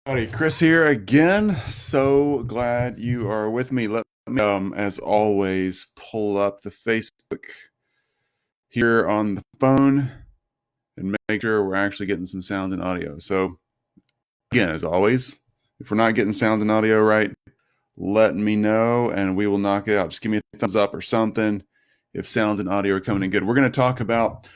Howdy, Chris here again. So glad you are with me. Let me, as always, pull up the Facebook here on the phone and make sure we're actually getting some sound and audio. So, again, as always, if we're not getting sound and audio right, let me know and we will knock it out. Just give me a thumbs up or something if sound and audio are coming in good. We're going to talk about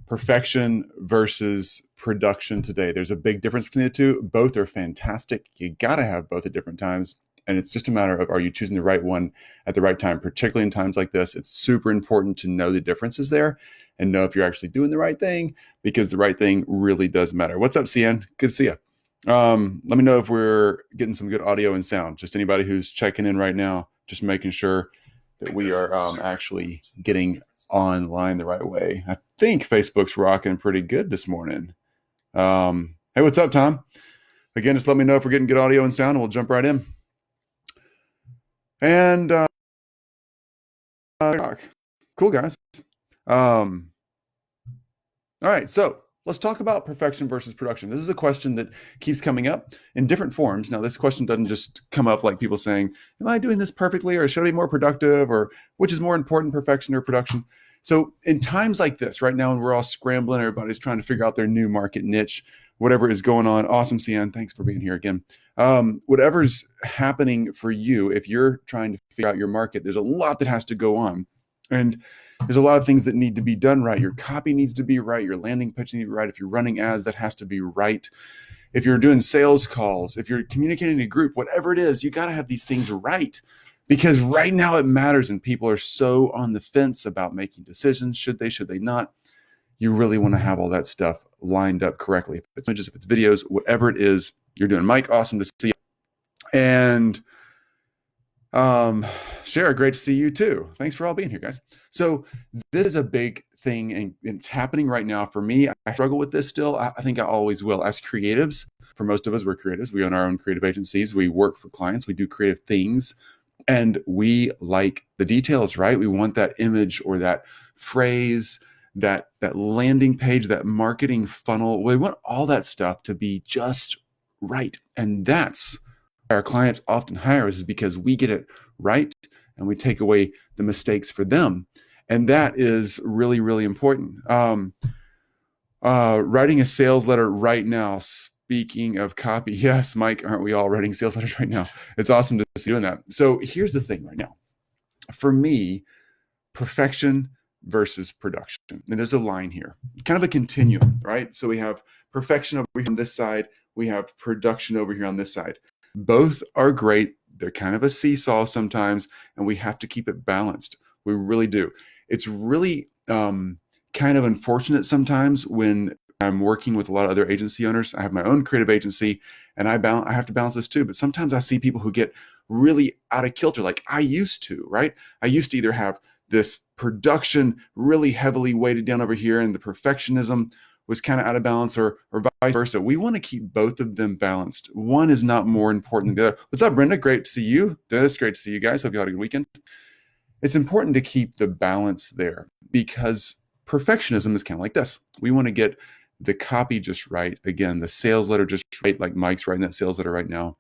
perfection versus production today. There's a big difference between the two. Both are fantastic. You got to have both at different times. And it's just a matter of, are you choosing the right one at the right time? Particularly in times like this, it's super important to know the differences there and know if you're actually doing the right thing, because the right thing really does matter. What's up, CN? Good to see you. Let me know if we're getting some good audio and sound. Just anybody who's checking in right now, just making sure that we are actually getting online the right way. I think Facebook's rocking pretty good this morning. Hey, what's up, Tom? Again, just let me know if we're getting good audio and sound, and we'll jump right in. And cool, guys. All right, so let's talk about perfection versus production. This is a question that keeps coming up in different forms. Now, this question doesn't just come up like people saying, am I doing this perfectly, or should I be more productive, or which is more important, perfection or production? So in times like this, right now, when we're all scrambling, everybody's trying to figure out their new market niche, whatever is going on. Awesome, CN. Thanks for being here again. Whatever's happening for you, if you're trying to figure out your market, there's a lot that has to go on. And there's a lot of things that need to be done right. Your copy needs to be right. Your landing pitch needs to be right. If you're running ads, that has to be right. If you're doing sales calls, if you're communicating in a group, whatever it is, you got to have these things right, because right now it matters and people are so on the fence about making decisions. Should they not? You really want to have all that stuff lined up correctly. If it's images, if it's videos, whatever it is you're doing. Mike, awesome to see you. And Shara, great to see you too. Thanks for all being here, guys. So this is a big thing, and it's happening right now for me. I struggle with this still. I think I always will. As creatives, for most of us, we're creatives. We own our own creative agencies. We work for clients. We do creative things, and we like the details, right? We want that image or that phrase, that landing page, that marketing funnel. We want all that stuff to be just right, and that's our clients often hire us, is because we get it right and we take away the mistakes for them. And that is really, really important. Writing a sales letter right now. Speaking of copy, yes, Mike, aren't we all writing sales letters right now? It's awesome to see doing that. So here's the thing right now. For me, perfection versus production. And there's a line here, kind of a continuum, right? So we have perfection over here on this side. We have production over here on this side. Both are great. They're kind of a seesaw sometimes, and we have to keep it balanced. We really do. It's really kind of unfortunate sometimes when I'm working with a lot of other agency owners. I have my own creative agency, and I have to balance this too. But sometimes I see people who get really out of kilter, like I used to, right? I used to either have this production really heavily weighted down over here, and the perfectionism was kind of out of balance, or vice versa. We want to keep both of them balanced. One is not more important than the other. What's up, Brenda? Great to see you. It's great to see you guys. Hope you had a good weekend. It's important to keep the balance there, because perfectionism is kind of like this. We want to get the copy just right. Again, the sales letter just right, like Mike's writing that sales letter right now.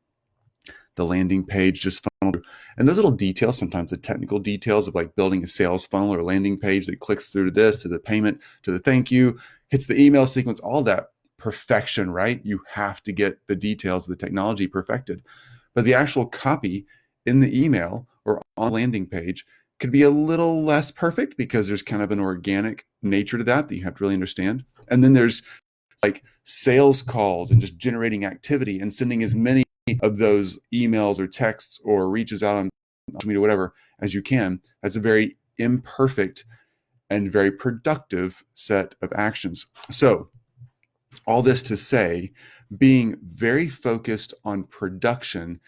The landing page just funneled. And those little details, sometimes the technical details of like building a sales funnel or a landing page that clicks through to this, to the payment, to the thank you, hits the email sequence, all that perfection, right? You have to get the details of the technology perfected. But the actual copy in the email or on the landing page could be a little less perfect, because there's kind of an organic nature to that you have to really understand. And then there's like sales calls and just generating activity and sending as many of those emails or texts or reaches out on social media, whatever, as you can. That's a very imperfect and very productive set of actions. So all this to say, being very focused on production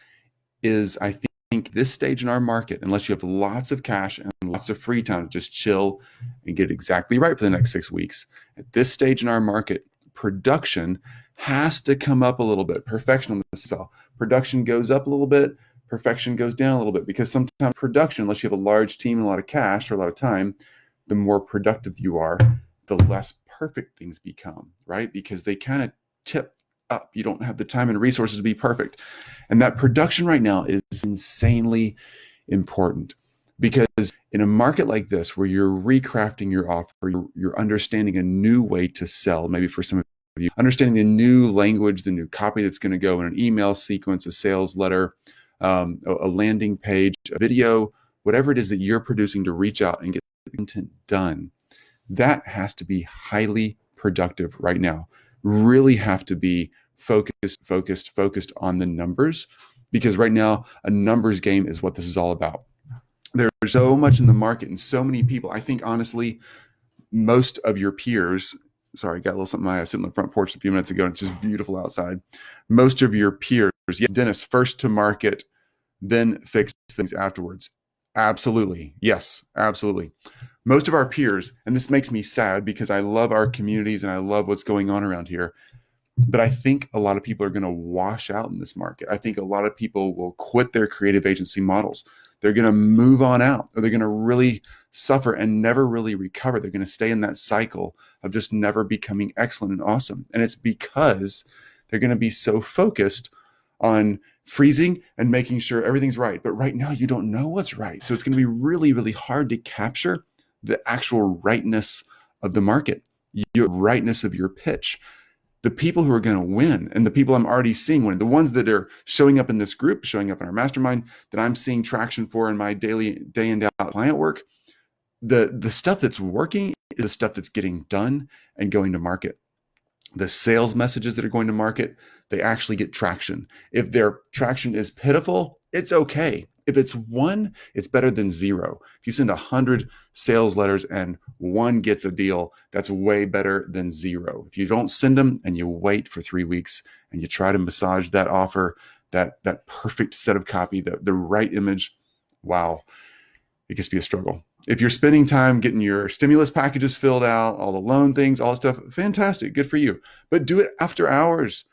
is, I think, this stage in our market, unless you have lots of cash and lots of free time to just chill and get it exactly right for the next 6 weeks, at this stage in our market, production has to come up a little bit. Perfection on this cell. Production goes up a little bit. Perfection goes down a little bit, because sometimes production, unless you have a large team and a lot of cash or a lot of time, the more productive you are, the less perfect things become, right? Because they kind of tip up. You don't have the time and resources to be perfect. And that production right now is insanely important because in a market like this, where you're recrafting your offer, you're understanding a new way to sell, maybe for some of you, understanding the new language, the new copy that's going to go in an email sequence, a sales letter, a landing page, a video, whatever it is that you're producing to reach out and get content done. That has to be highly productive right now. Really have to be focused on the numbers, because right now a numbers game is what this is all about. There's so much in the market and so many people. I think honestly, most of your peers, sorry, got a little something. I was sitting on the front porch a few minutes ago and it's just beautiful outside. Most of your peers, yeah, Dennis, first to market, then fix things afterwards. Absolutely. Yes, absolutely. Most of our peers, and this makes me sad because I love our communities and I love what's going on around here, but I think a lot of people are going to wash out in this market. I think a lot of people will quit their creative agency models. They're going to move on out, or they're going to really suffer and never really recover. They're going to stay in that cycle of just never becoming excellent and awesome. And it's because they're going to be so focused on freezing and making sure everything's right. But right now, you don't know what's right. So it's going to be really, really hard to capture the actual rightness of the market, your rightness of your pitch. The people who are going to win, and the people I'm already seeing win, the ones that are showing up in this group, showing up in our mastermind, that I'm seeing traction for in my daily day in, day out client work, the stuff that's working is the stuff that's getting done and going to market. The sales messages that are going to market, they actually get traction. If their traction is pitiful, it's okay. If it's one, it's better than zero. If you send 100 sales letters and one gets a deal, that's way better than zero. If you don't send them and you wait for 3 weeks and you try to massage that offer, that perfect set of copy, the right image, wow, it gets to be a struggle. If you're spending time getting your stimulus packages filled out, all the loan things, all that stuff, fantastic, good for you. But do it after hours.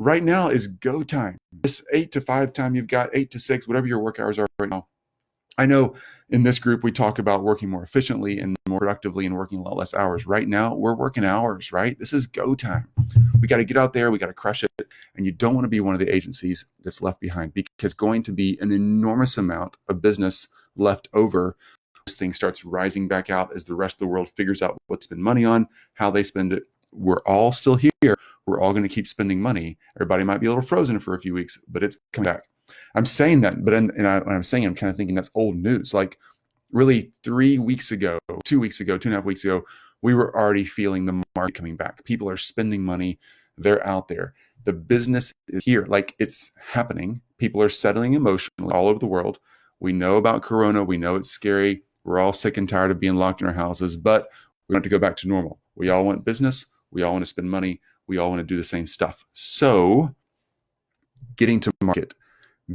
Right now is go time. This 8 to 5 time you've got, 8 to 6, whatever your work hours are right now. I know in this group, we talk about working more efficiently and more productively and working a lot less hours. Right now, we're working hours, right? This is go time. We got to get out there. We got to crush it. And you don't want to be one of the agencies that's left behind, because going to be an enormous amount of business left over. This thing starts rising back out as the rest of the world figures out what to spend money on, how they spend it. We're all still here. We're all going to keep spending money. Everybody might be a little frozen for a few weeks, but it's coming back. I'm saying that, but when I'm saying, I'm kind of thinking that's old news. Like really 3 weeks ago, 2 weeks ago, 2.5 weeks ago, we were already feeling the market coming back. People are spending money. They're out there. The business is here. Like it's happening. People are settling emotionally all over the world. We know about Corona. We know it's scary. We're all sick and tired of being locked in our houses, but we want to go back to normal. We all want business. We all want to spend money. We all want to do the same stuff. So getting to market,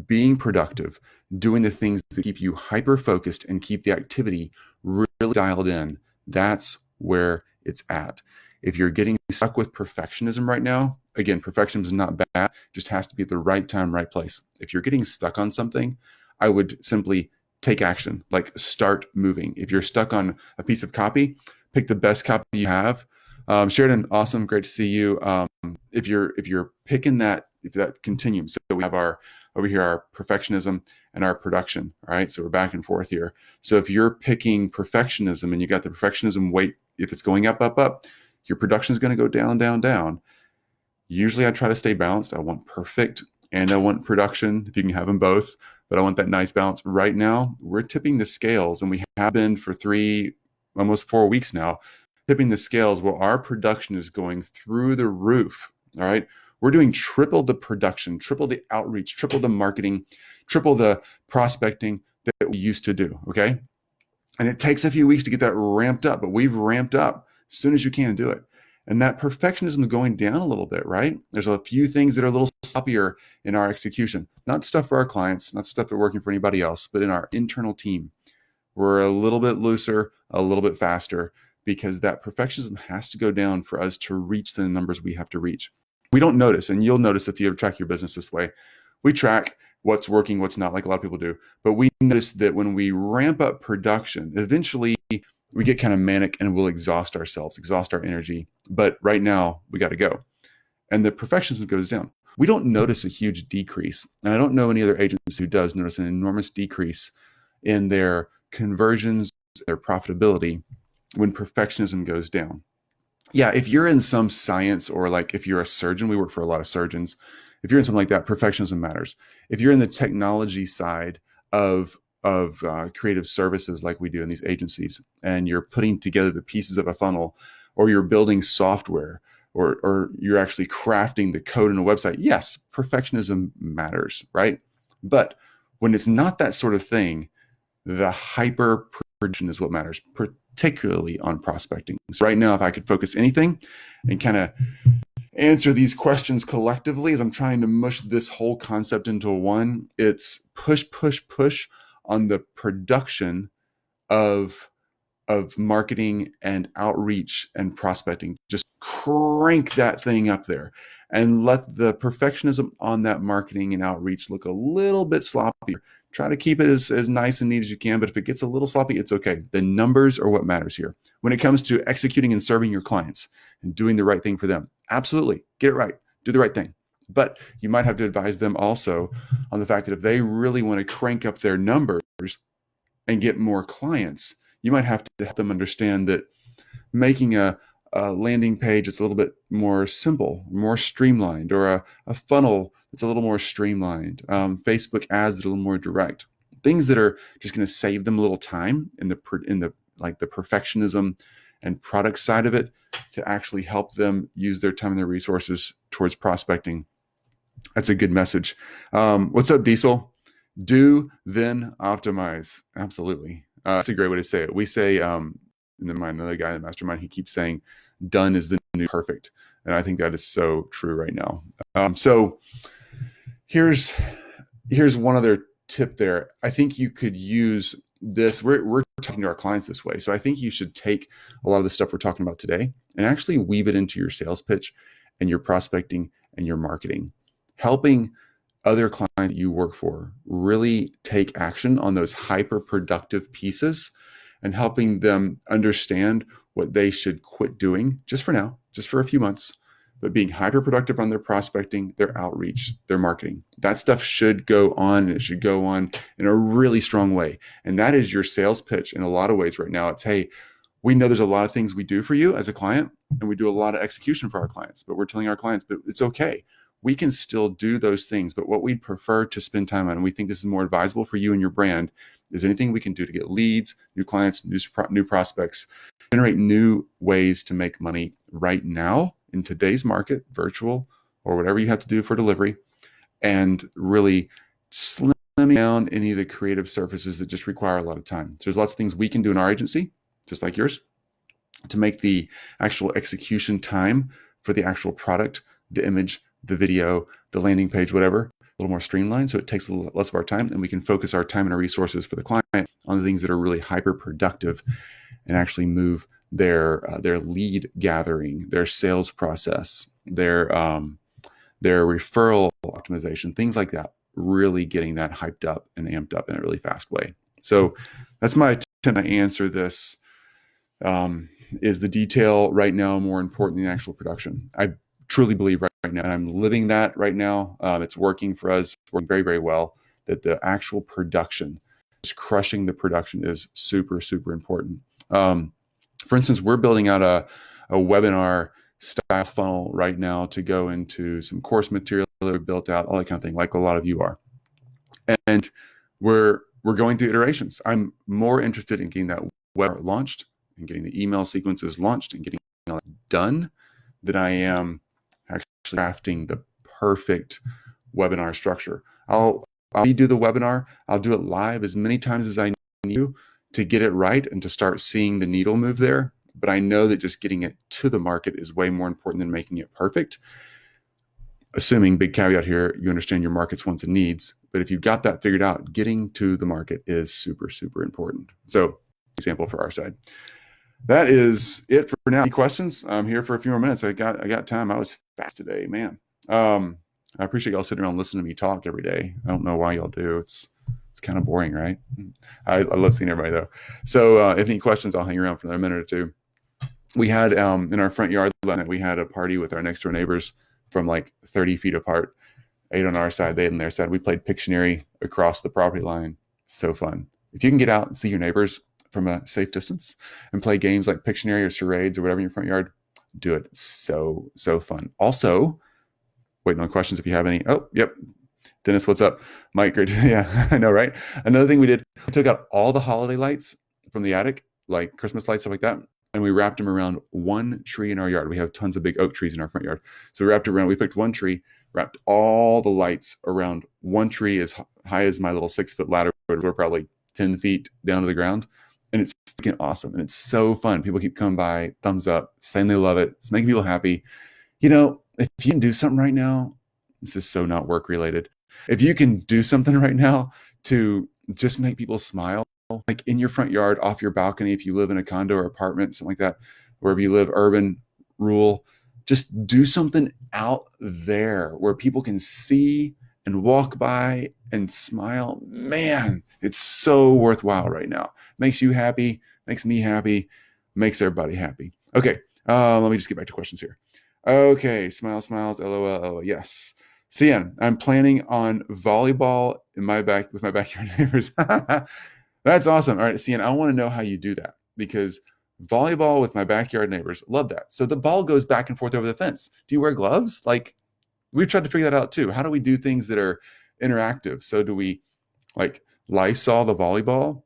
being productive, doing the things that keep you hyper focused and keep the activity really dialed in, that's where it's at. If you're getting stuck with perfectionism right now, again, perfectionism is not bad, it just has to be at the right time, right place. If you're getting stuck on something, I would simply take action, like start moving. If you're stuck on a piece of copy, pick the best copy you have. Sheridan, awesome, great to see you. If you're picking that, if that continues, so we have our over here our perfectionism and our production. All right, so we're back and forth here. So if you're picking perfectionism and you got the perfectionism weight, if it's going up, up, up, your production is going to go down, down, down. Usually I try to stay balanced. I want perfect and I want production, if you can have them both, but I want that nice balance. Right now, we're tipping the scales, and we have been for almost 4 weeks now, tipping the scales where our production is going through the roof. All right. We're doing triple the production, triple the outreach, triple the marketing, triple the prospecting that we used to do. Okay. And it takes a few weeks to get that ramped up, but we've ramped up as soon as you can do it. And that perfectionism is going down a little bit, right? There's a few things that are a little sloppier in our execution, not stuff for our clients, not stuff that we're working for anybody else, but in our internal team. We're a little bit looser, a little bit faster, because that perfectionism has to go down for us to reach the numbers we have to reach. We don't notice, and you'll notice if you ever track your business this way, we track what's working, what's not, like a lot of people do. But we notice that when we ramp up production, eventually we get kind of manic and we'll exhaust ourselves, exhaust our energy. But right now we got to go. and the perfectionism goes down. We don't notice a huge decrease. And I don't know any other agency who does notice an enormous decrease in their conversions, their profitability when perfectionism goes down. Yeah, if you're in some science, or like if you're a surgeon, we work for a lot of surgeons. If you're in something like that, perfectionism matters. If you're in the technology side of creative services like we do in these agencies, and you're putting together the pieces of a funnel, or you're building software, or you're actually crafting the code in a website, yes, perfectionism matters, right? But when it's not that sort of thing, the hyper precision is what matters, particularly on prospecting. So right now, if I could focus anything and kind of answer these questions collectively as I'm trying to mush this whole concept into one, it's push, push, push on the production of marketing and outreach and prospecting. Just crank that thing up there and let the perfectionism on that marketing and outreach look a little bit sloppy. Try to keep it as nice and neat as you can, but if it gets a little sloppy, it's okay. The numbers are what matters here. When it comes to executing and serving your clients and doing the right thing for them, absolutely, get it right, do the right thing. But you might have to advise them also on the fact that if they really want to crank up their numbers and get more clients, you might have to help them understand that making a landing page that's a little bit more simple, more streamlined, or a funnel that's a little more streamlined, Facebook ads that are a little more direct, things that are just going to save them a little time in the like the perfectionism and product side of it, to actually help them use their time and their resources towards prospecting. That's a good message. What's up, Diesel? Do, then optimize. Absolutely. That's a great way to say it. We say, and then another guy in the Mastermind, he keeps saying, done is the new perfect. And I think that is so true right now. So here's one other tip there. I think you could use this. We're talking to our clients this way. So I think you should take a lot of the stuff we're talking about today and actually weave it into your sales pitch and your prospecting and your marketing, helping other clients that you work for really take action on those hyper productive pieces, and helping them understand what they should quit doing just for now, just for a few months, but being hyper productive on their prospecting, their outreach, their marketing. That stuff should go on, and it should go on in a really strong way. And that is your sales pitch in a lot of ways right now. It's, hey, we know there's a lot of things we do for you as a client, and we do a lot of execution for our clients, but we're telling our clients, but it's okay. We can still do those things, but what we'd prefer to spend time on, and we think this is more advisable for you and your brand, is anything we can do to get leads, new clients, new prospects, generate new ways to make money right now in today's market, virtual or whatever you have to do for delivery, and really slimming down any of the creative surfaces that just require a lot of time. So there's lots of things we can do in our agency, just like yours, to make the actual execution time for the actual product, the image, the video, the landing page, whatever, a little more streamlined. So it takes a little less of our time, and we can focus our time and our resources for the client on the things that are really hyper productive and actually move their lead gathering, their sales process, their referral optimization, things like that, really getting that hyped up and amped up in a really fast way. So that's my attempt to answer this. Is the detail right now more important than the actual production? I truly believe right now, and I'm living that right now. It's working for us, working very, very well, that the actual production, just crushing the production, is super, super important. For instance, we're building out a webinar style funnel right now to go into some course material that we built out, all that kind of thing, like a lot of you are. And we're going through iterations. I'm more interested in getting that webinar launched and getting the email sequences launched and getting it done than I am actually crafting the perfect webinar structure. I'll do the webinar. I'll do it live as many times as I need to get it right and to start seeing the needle move there. But I know that just getting it to the market is way more important than making it perfect. Assuming, big caveat here, you understand your market's wants and needs. But if you've got that figured out, getting to the market is super, super important. So, example for our side. That is it for now. Any questions? I'm here for a few more minutes. I got time. I was fast today, man. I appreciate y'all sitting around listening to me talk every day. I don't know why y'all do. It's kind of boring, right? I love seeing everybody though. So if any questions, I'll hang around for another minute or two. We had in our front yard last night, we had a party with our next door neighbors from like 30 feet apart, 8 on our side, they 8 on their side. We played Pictionary across the property line. So fun. If you can get out and see your neighbors from a safe distance and play games like Pictionary or charades or whatever in your front yard, do it. It's so fun. Also, waiting on questions if you have any. Oh, yep. Dennis, what's up? Mike, great. Yeah, I know, right? Another thing we did, we took out all the holiday lights from the attic, like Christmas lights, stuff like that, and we wrapped them around one tree in our yard. We have tons of big oak trees in our front yard. So we wrapped it around, we picked one tree, wrapped all the lights around one tree as high as my little 6-foot ladder. We're probably 10 feet down to the ground. And it's freaking awesome. And it's so fun. People keep coming by, thumbs up, saying they love it. It's making people happy. You know, if you can do something right now, this is so not work related. If you can do something right now to just make people smile, like in your front yard, off your balcony, if you live in a condo or apartment, something like that, wherever you live, urban, rural, just do something out there where people can see and walk by and smile. Man, it's so worthwhile right now. Makes you happy, makes me happy, makes everybody happy. Okay, let me just get back to questions here. Okay, smiles, LOL, yes. CN, I'm planning on volleyball in my with my backyard neighbors. That's awesome. All right, CN, I want to know how you do that because volleyball with my backyard neighbors, love that. So the ball goes back and forth over the fence. Do you wear gloves? Like we've tried to figure that out too. How do we do things that are interactive? So do we like Lysol the volleyball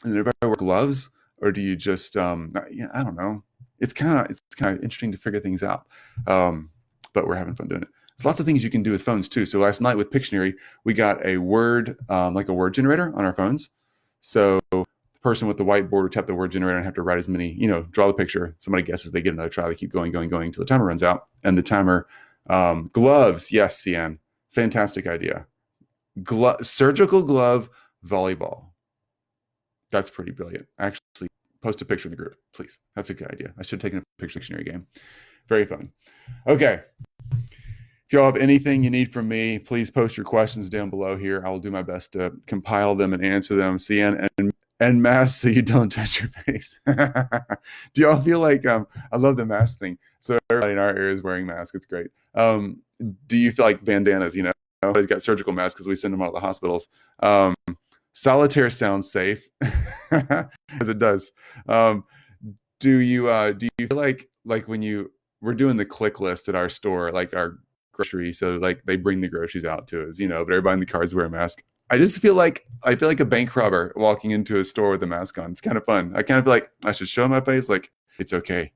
and everybody wear gloves, or do you just yeah, I don't know. It's kind of interesting to figure things out, but we're having fun doing it. There's lots of things you can do with phones too. So last night with Pictionary, we got a word like a word generator on our phones. So the person with the whiteboard would tap the word generator and have to write as many, draw the picture. Somebody guesses, they get another try. They keep going until the timer runs out. And the timer, gloves, yes, CN, fantastic idea. Surgical glove volleyball. That's pretty brilliant. Actually, post a picture in the group, please. That's a good idea. I should have taken a picture dictionary game. Very fun. Okay. If y'all have anything you need from me, please post your questions down below here. I will do my best to compile them and answer them. CN and mask so you don't touch your face. Do y'all feel like I love the mask thing? So everybody in our area is wearing masks. It's great. Do you feel like bandanas? Everybody's got surgical masks because we send them out of the hospitals. Solitaire sounds safe, as it does. Do you feel like when we're doing the click list at our store, like our grocery, so like they bring the groceries out to us, but everybody in the cars wear a mask. I feel like a bank robber walking into a store with a mask on. It's kind of fun. I kind of feel like I should show my face, like it's okay.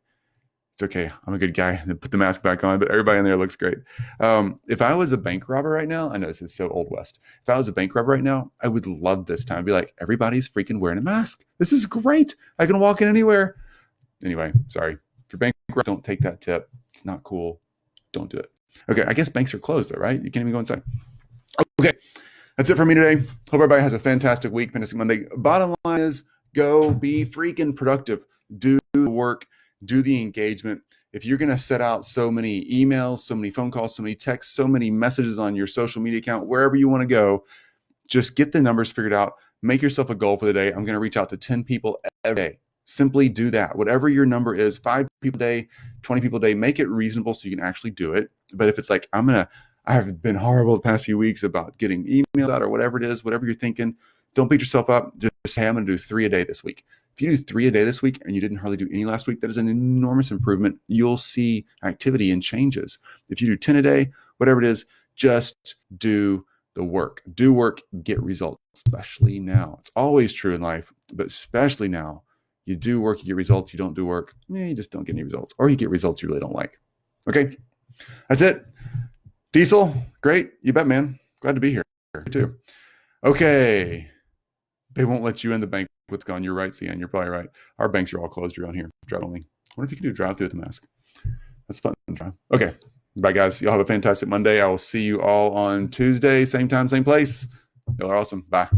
It's okay. I'm a good guy. And put the mask back on, but everybody in there looks great. If I was a bank robber right now, I know this is so old West. If I was a bank robber right now, I would love this time. I'd be like, everybody's freaking wearing a mask. This is great. I can walk in anywhere. Anyway, sorry. If you're bank robber, don't take that tip. It's not cool. Don't do it. Okay, I guess banks are closed though, right? You can't even go inside. Okay, that's it for me today. Hope everybody has a fantastic week. Fantastic Monday. Bottom line is go be freaking productive. Do the work. Do the engagement. If you're going to set out so many emails, so many phone calls, so many texts, so many messages on your social media account, wherever you want to go, just get the numbers figured out. Make yourself a goal for the day. I'm going to reach out to 10 people every day. Simply do that. Whatever your number is, 5 people a day, 20 people a day, make it reasonable so you can actually do it. But if it's like, I have been horrible the past few weeks about getting emails out or whatever it is, whatever you're thinking, don't beat yourself up. Just say, I'm going to do 3 a day this week. If you do 3 a day this week and you didn't hardly do any last week, that is an enormous improvement. You'll see activity and changes. If you do 10 a day, whatever it is, just do the work. Do work, get results, especially now. It's always true in life, but especially now. You do work, you get results. You don't do work, you just don't get any results. Or you get results you really don't like. Okay, that's it. Diesel, great. You bet, man. Glad to be here too. Okay. They won't let you in the bank. What's gone? You're right, CN. You're probably right. Our banks are all closed around here. Drive only. I wonder if you can do drive through with the mask. That's fun. Okay. Bye, guys. Y'all have a fantastic Monday. I will see you all on Tuesday. Same time, same place. Y'all are awesome. Bye.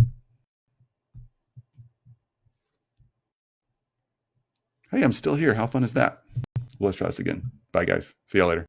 Hey, I'm still here. How fun is that? Let's try this again. Bye, guys. See y'all later.